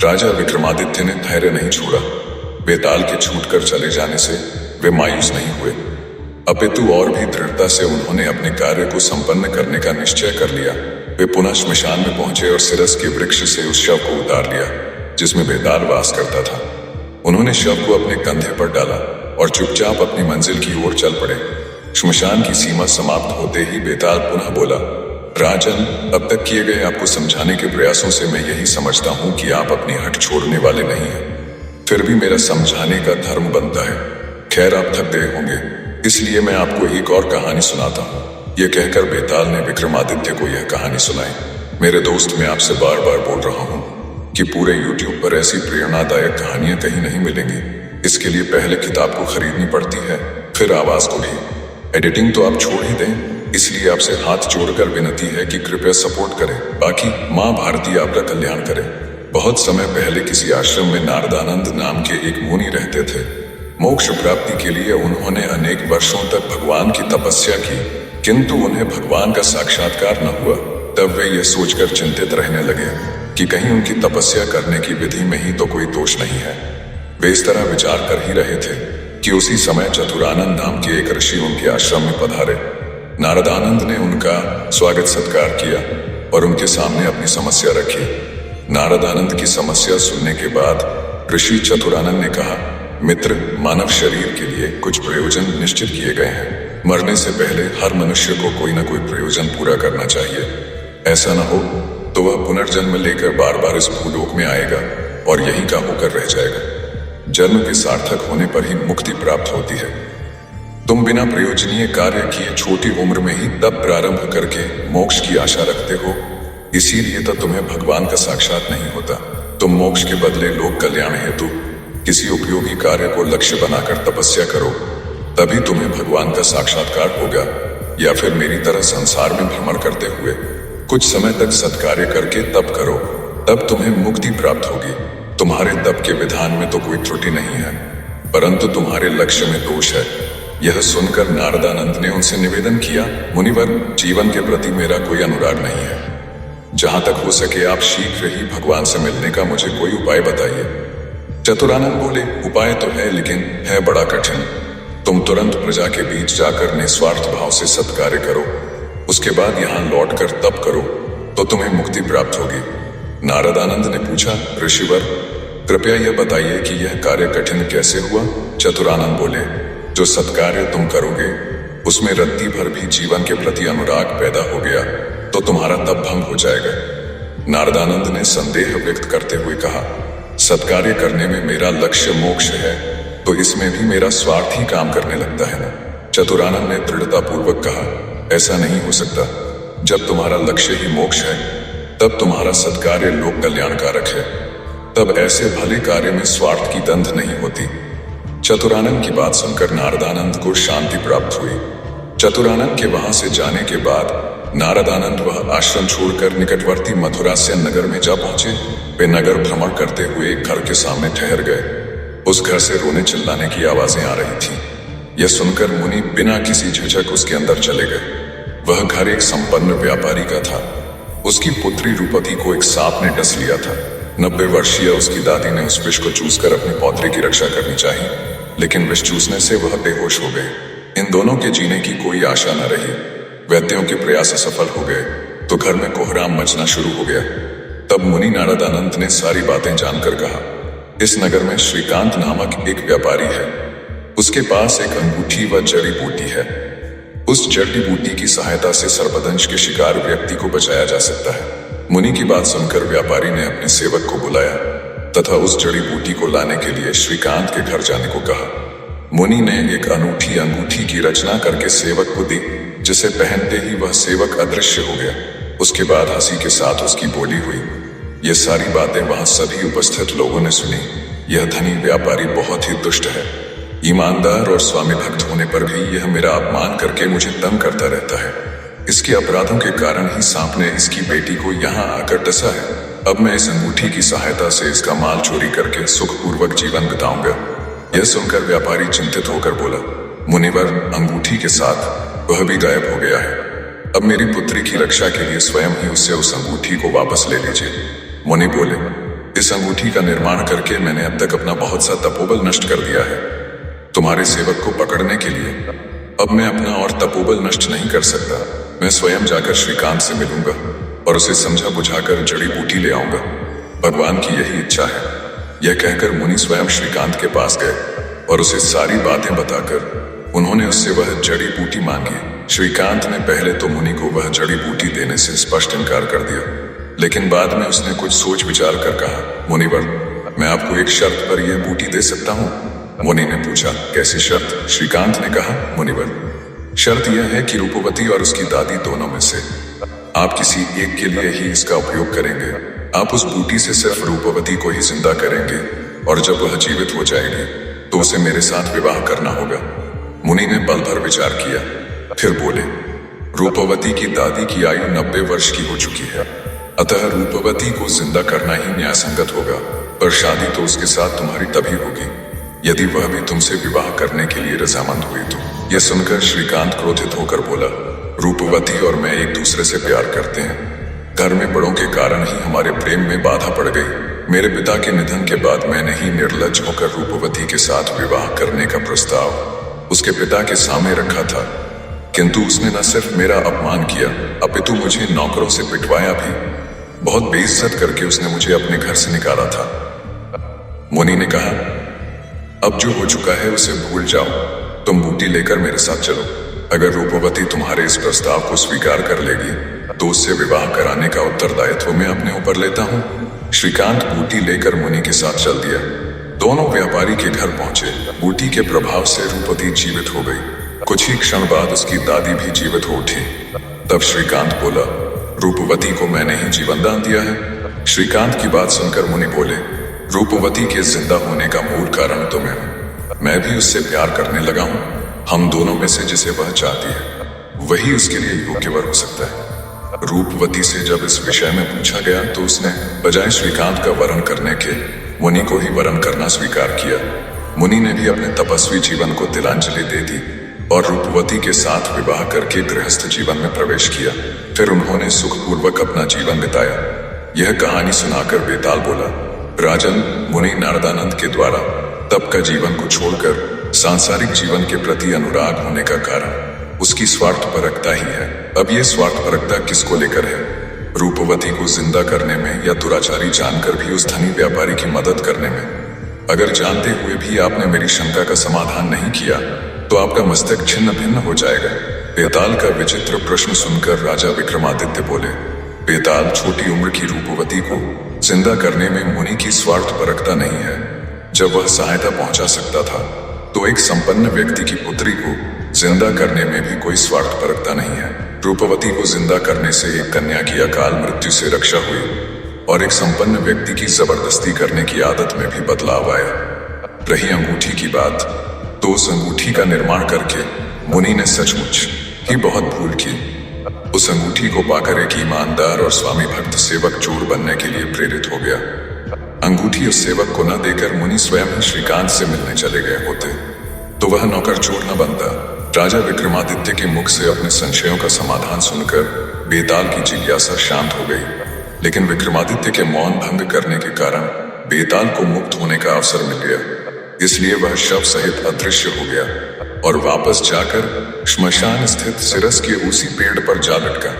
राजा विक्रमादित्य ने धैर्य नहीं छोड़ा। बेताल के छूटकर चले जाने से वे मायूस नहीं हुए, अपितु और भी दृढ़ता से उन्होंने अपने कार्य को संपन्न करने का निश्चय कर लिया। वे पुनः श्मशान में पहुंचे और सिरस के वृक्ष से उस शव को उतार लिया जिसमें बेताल वास करता था। उन्होंने शव को अपने कंधे पर डाला और चुपचाप अपनी मंजिल की ओर चल पड़े। श्मशान की सीमा समाप्त होते ही बेताल पुनः बोला, राजन, अब तक किए गए आपको समझाने के प्रयासों से मैं यही समझता हूं कि आप अपनी हट छोड़ने वाले नहीं हैं। फिर भी मेरा समझाने का धर्म बनता है। खैर, आप थक गए होंगे, इसलिए मैं आपको एक और कहानी सुनाता हूँ। यह कहकर बेताल ने विक्रमादित्य को यह कहानी सुनाई। मेरे दोस्त, मैं आपसे बार बार बोल रहा हूँ कि पूरे YouTube पर ऐसी प्रेरणादायक कहानियां कहीं नहीं मिलेंगी। इसके लिए पहले किताब को खरीदनी पड़ती है, फिर आवाज को भी। एडिटिंग तो आप छोड़ ही दें, इसलिए आपसे हाथ जोड़कर विनती है कि कृपया सपोर्ट करें। बाकी माँ भारती आपका कल्याण करे। बहुत समय पहले किसी आश्रम में नारदानंद नाम के एक मुनि रहते थे। मोक्ष प्राप्ति के लिए उन्होंने अनेक वर्षों तक भगवान की तपस्या की, किंतु उन्हें भगवान का साक्षात्कार न हुआ। तब वे यह सोचकर चिंतित रहने लगे कि कहीं उनकी तपस्या करने की विधि में ही तो कोई दोष नहीं है। वे इस तरह विचार कर ही रहे थे कि उसी समय चतुरानंद नाम के एक ऋषि उनके आश्रम में पधारे। नारदानंद ने उनका स्वागत सत्कार किया और उनके सामने अपनी समस्या रखी। नारदानंद की समस्या सुनने के बाद ऋषि चतुरानंद ने कहा, मित्र, मानव शरीर के लिए कुछ प्रयोजन निश्चित किए गए हैं। मरने से पहले हर मनुष्य को कोई न कोई प्रयोजन पूरा करना चाहिए। ऐसा न हो तो वह पुनर्जन्म लेकर बार बार इस भूलोक में आएगा और यहीं का होकर रह जाएगा। जन्म के सार्थक होने पर ही मुक्ति प्राप्त होती है। तुम बिना प्रयोजनीय कार्य किए छोटी उम्र में ही तब प्रारंभ करके मोक्ष की आशा रखते हो, इसीलिए तो तुम्हें भगवान का साक्षात नहीं होता। तुम मोक्ष के बदले लोक कल्याण हेतु किसी उपयोगी कार्य को लक्ष्य बनाकर तपस्या करो, तभी तुम्हें भगवान का साक्षात्कार होगा। या फिर मेरी तरह संसार में भ्रमण करते हुए कुछ समय तक सत्कार्य करके तप करो, तब तुम्हें मुक्ति प्राप्त होगी। तुम्हारे तप के विधान में तो कोई त्रुटि नहीं है, परंतु तुम्हारे लक्ष्य में दोष है। यह सुनकर नारदानंद ने उनसे निवेदन किया, मुनिवर, जीवन के प्रति मेरा कोई अनुराग नहीं है। जहां तक हो सके आप शीघ्र ही भगवान से मिलने का मुझे कोई उपाय बताइए। चतुरानंद बोले, उपाय तो है, लेकिन है बड़ा कठिन। तुम तुरंत प्रजा के बीच जाकर निस्वार्थ भाव से सत्कार्य करो, उसके बाद यहाँ लौटकर तप करो तो तुम्हें मुक्ति प्राप्त होगी। नारदानंद ने पूछा, ऋषिवर, कृपया यह बताइए कि यह कार्य कठिन कैसे हुआ? चतुरानंद बोले, जो सत्कार्य तुम करोगे उसमें रत्ती भर भी जीवन के प्रति अनुराग पैदा हो गया तो तुम्हारा तप भंग हो जाएगा। नारदानंद ने संदेह व्यक्त करते हुए कहा, सत्कार्य करने में मेरा लक्ष्य मोक्ष है तो इसमें भी मेरा स्वार्थ ही काम करने लगता है ना? चतुरानंद ने दृढ़ता पूर्वक कहा, ऐसा नहीं हो सकता। जब तुम्हारा लक्ष्य ही मोक्ष है तब तुम्हारा सत्कार्य लोक कल्याणकारक है। तब ऐसे भले कार्य में स्वार्थ की दंध नहीं होती। चतुरानंद की बात सुनकर नारदानंद को शांति प्राप्त हुई। चतुरानंद के वहां से जाने के बाद नारदानंद वह आश्रम छोड़कर निकटवर्ती मथुरास्य नगर में जा पहुंचे। वे नगर भ्रमण करते हुए एक घर के सामने ठहर गए। उस घर से रोने चिल्लाने की आवाजें आ रही थीं। यह सुनकर मुनि बिना किसी झिझक उसके अंदर चले गए। वह घर एक संपन्न व्यापारी का था। उसकी पुत्री रूपती को एक सांप ने डस लिया था। 90 वर्षीय उसकी दादी ने उस विष को चूसकर अपने पौत्रे की रक्षा करनी चाहिए, लेकिन विष चूसने से वह बेहोश हो गए। इन दोनों के जीने की कोई आशा न रही। वैद्यों के प्रयास असफल हो गए तो घर में कोहराम मचना शुरू हो गया। तब मुनि नारदानंद ने सारी बातें जानकर कहा, इस नगर में श्रीकांत नामक एक व्यापारी है। उसके पास एक अंगूठी व जड़ी बूटी है। उस जड़ी बूटी की सहायता से सर्पदंश के शिकार व्यक्ति को बचाया जा सकता है। मुनि की बात सुनकर व्यापारी ने अपने सेवक को बुलाया तथा उस जड़ी बूटी को लाने के लिए श्रीकांत के घर जाने को कहा। मुनि ने एक अनूठी अंगूठी की रचना करके सेवक को दी, जिसे पहनते ही वह सेवक अदृश्य हो गया। उसके बाद हंसी के साथ उसकी बोली हुई। ये सारी बातें वहां सभी उपस्थित लोगों ने सुनी। यह धनी व्यापारी बहुत ही दुष्ट है। ईमानदार और स्वामी भक्त होने पर भी यह मेरा अपमान करके मुझे तंग करता रहता है। इसके अपराधों के कारण ही सांप ने इसकी बेटी को यहाँ आकर डसा है। अब मैं इस अंगूठी की सहायता से इसका माल चोरी करके सुखपूर्वक जीवन बिताऊंगा। यह सुनकर व्यापारी चिंतित होकर बोला, मुनिवर, अंगूठी के साथ वह भी गायब हो गया है। अब मेरी पुत्री की रक्षा के लिए स्वयं ही उससे उस अंगूठी को वापस ले लीजिए। मुनि बोले, इस अंगूठी का निर्माण करके मैंने अब तक अपना बहुत सा तपोबल नष्ट कर दिया है। तुम्हारे सेवक को पकड़ने के लिए अब मैं अपना और तपोबल नष्ट नहीं कर सकता। मैं स्वयं जाकर श्रीकांत से मिलूंगा और उसे समझा बुझाकर जड़ी बूटी ले आऊंगा। भगवान की यही इच्छा है। यह कहकर मुनि स्वयं श्रीकांत के पास गए और उसे सारी बातें बताकर उन्होंने उससे वह जड़ी बूटी मांगी। श्रीकांत ने पहले तो मुनि को वह जड़ी बूटी देने से स्पष्ट इनकार कर दिया, लेकिन बाद में उसने कुछ सोच विचार कर कहा, मुनिवर, मैं आपको एक शर्त पर यह बूटी दे सकता हूँ। मुनि ने पूछा, कैसी शर्त? श्रीकांत ने कहा, मुनिवर, शर्त यह है कि रूपवती और उसकी दादी दोनों में से आप किसी एक के लिए ही इसका उपयोग करेंगे। आप उस बूटी से सिर्फ रूपवती को ही जिंदा करेंगे और जब वह जीवित हो जाएगी तो उसे मेरे साथ विवाह करना होगा। मुनि ने पल भर विचार किया, फिर बोले, रूपवती की दादी की आयु 90 वर्ष की हो चुकी है, अतः रूपवती को जिंदा करना ही न्यायसंगत होगा, पर शादी तो उसके साथ तुम्हारी तभी होगी यदि वह भी तुमसे विवाह करने के लिए रजामंद हुई तो। यह सुनकर श्रीकांत क्रोधित होकर बोला, रूपवती और मैं एक दूसरे से प्यार करते हैं। घर में बड़ों के कारण ही हमारे प्रेम में बाधा पड़ गई। मेरे पिता के निधन के बाद मैंने ही निर्लज्ज होकर रूपवती के साथ विवाह करने का प्रस्ताव उसके पिता के सामने रखा था, किंतु उसने न सिर्फ मेरा अपमान किया अपितु मुझे नौकरों से पिटवाया भी। बहुत बेइज्जत करके उसने मुझे अपने घर से निकाला था। मुनि ने कहा, अब जो हो चुका है उसे भूल जाओ, तुम बूटी लेकर मेरे साथ चलो। अगर रूपवती तुम्हारे इस प्रस्ताव को स्वीकार कर लेगी तो उससे विवाह कराने का उत्तरदायित्व मैं अपने ऊपर लेता हूँ। श्रीकांत बूटी लेकर मुनि के साथ चल दिया। दोनों व्यापारी के घर पहुंचे। बूटी के प्रभाव से रूपवती जीवित हो गई। कुछ ही क्षण बाद उसकी दादी भी जीवित हो उठी। तब श्रीकांत बोला, रूपवती को मैंने ही जीवन दान दिया है। श्रीकांत की बात सुनकर मुनि बोले, रूपवती के जिंदा होने का मूल कारण तो मैं हूं। मैं भी उससे प्यार करने लगा हूं। हम दोनों में से जिसे वह चाहती है वही उसके लिए योग्य वर हो सकता है। रूपवती से जब इस विषय में पूछा गया तो उसने बजाय श्रीकांत का वरण करने के मुनि को ही वरण करना स्वीकार किया। मुनि ने भी अपने तपस्वी जीवन को तिलांजलि दे दी और रूपवती के साथ विवाह करके गृहस्थ जीवन में प्रवेश किया। फिर उन्होंने सुखपूर्वक अपना जीवन बिताया। यह कहानी सुनाकर बेताल बोला, राजन, मुनि नारदानंद के द्वारा तप का जीवन को छोड़कर सांसारिक जीवन के प्रति अनुराग होने का कारण उसकी स्वार्थपरकता ही है। अब यह स्वार्थपरकता किसको लेकर है? रूपवती को जिंदा करने में या दुराचारी जानकर भी उस धनी व्यापारी की मदद करने में? अगर जानते हुए भी आपने मेरी शंका का समाधान नहीं किया तो आपका मस्तक छिन्न भिन्न हो जाएगा। बेताल का विचित्र प्रश्न सुनकर राजा विक्रमादित्य बोले, बेताल, छोटी उम्र की रूपवती को जिंदा करने में मुनि की स्वार्थपरकता नहीं है। जब वह सहायता पहुंचा सकता था तो एक संपन्न व्यक्ति की पुत्री को जिंदा करने में भी कोई स्वार्थपरकता नहीं है। रूपवती को जिंदा करने से एक कन्या की अकाल मृत्यु से रक्षा हुई और एक संपन्न व्यक्ति की जबरदस्ती करने की आदत में भी बदलाव आया। रही अंगूठी की बात, तो उस अंगूठी का निर्माण करके मुनि ने सचमुच ही बहुत भूल की। उस अंगूठी को पाकर एक ईमानदार और स्वामी भक्त सेवक चोर बनने के लिए प्रेरित हो गया। अंगूठी उस सेवक को न देकर मुनि स्वयं ही श्रीकांत से मिलने चले गए होते तो वह नौकर चोर न बनता। राजा विक्रमादित्य के मुख से अपने संशयों का समाधान सुनकर बेताल की जिज्ञासा शांत हो गई, लेकिन विक्रमादित्य के मौन भंग करने के कारण बेताल को मुक्त होने का अवसर मिल गया। इसलिए वह शव सहित अदृश्य हो गया और वापस जाकर श्मशान स्थित सिरस के उसी पेड़ पर जा लटका।